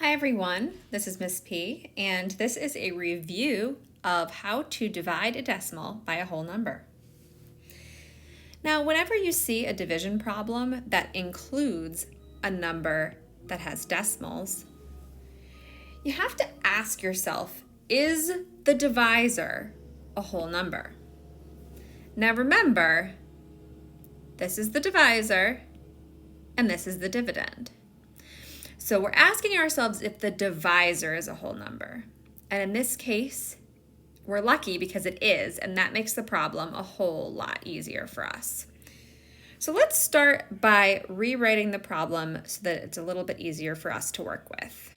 Hi everyone, this is Miss P, and this is a review of how to divide a decimal by a whole number. Now, whenever you see a division problem that includes a number that has decimals, you have to ask yourself, is the divisor a whole number? Now remember, this is the divisor and this is the dividend. So we're asking ourselves if the divisor is a whole number. And in this case, we're lucky because it is, and that makes the problem a whole lot easier for us. So let's start by rewriting the problem so that it's a little bit easier for us to work with.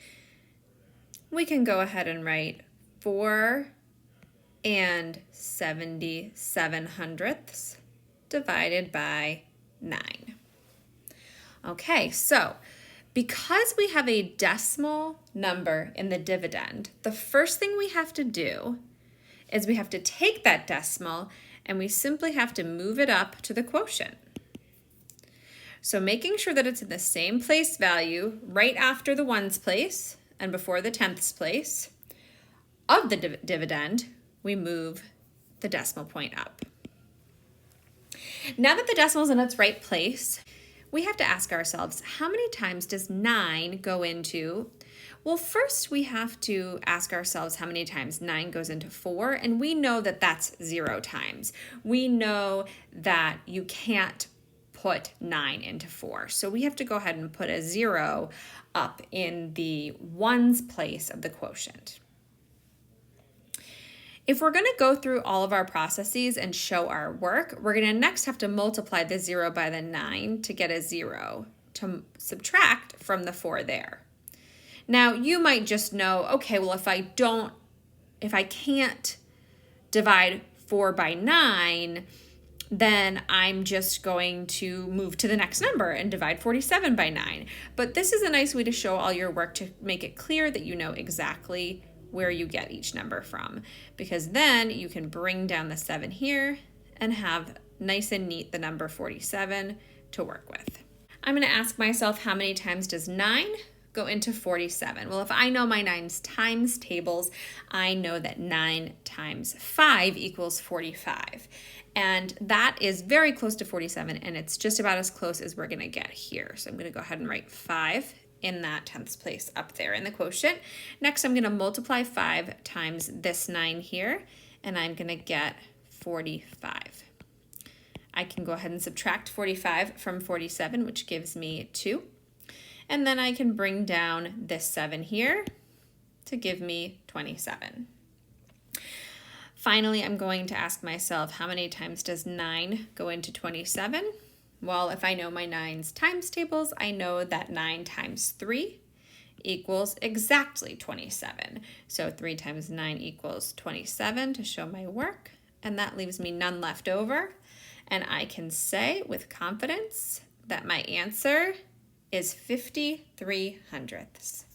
We can go ahead and write 4 and 77 hundredths divided by 9. Okay, so because we have a decimal number in the dividend, the first thing we have to do is we have to take that decimal and we simply have to move it up to the quotient. So making sure that it's in the same place value right after the ones place and before the tenths place of the dividend, we move the decimal point up. Now that the decimal is in its right place, we have to ask ourselves, how many times does 9 go into? Well, first we have to ask ourselves how many times 9 goes into 4, and we know that that's 0 times. We know that you can't put 9 into 4, so we have to go ahead and put a 0 up in the ones place of the quotient. If we're going to go through all of our processes and show our work, we're going to next have to multiply the 0 by the 9 to get a 0 to subtract from the 4 there. Now, you might just know, okay, well, if I can't divide 4 by 9, then I'm just going to move to the next number and divide 47 by 9. But this is a nice way to show all your work to make it clear that you know exactly where you get each number from, because then you can bring down the 7 here and have nice and neat the number 47 to work with. I'm going to ask myself, how many times does 9 go into 47? Well, if I know my 9's times tables, I know that 9 times 5 equals 45. And that is very close to 47, and it's just about as close as we're going to get here. So I'm going to go ahead and write 5 in that tenths place up there in the quotient. Next, I'm going to multiply 5 times this 9 here, and I'm going to get 45. I can go ahead and subtract 45 from 47, which gives me 2. And then I can bring down this 7 here to give me 27. Finally, I'm going to ask myself, how many times does 9 go into 27? Well, if I know my 9's times tables, I know that 9 times 3 equals exactly 27. So 3 times 9 equals 27 to show my work, and that leaves me none left over. And I can say with confidence that my answer is 53 hundredths.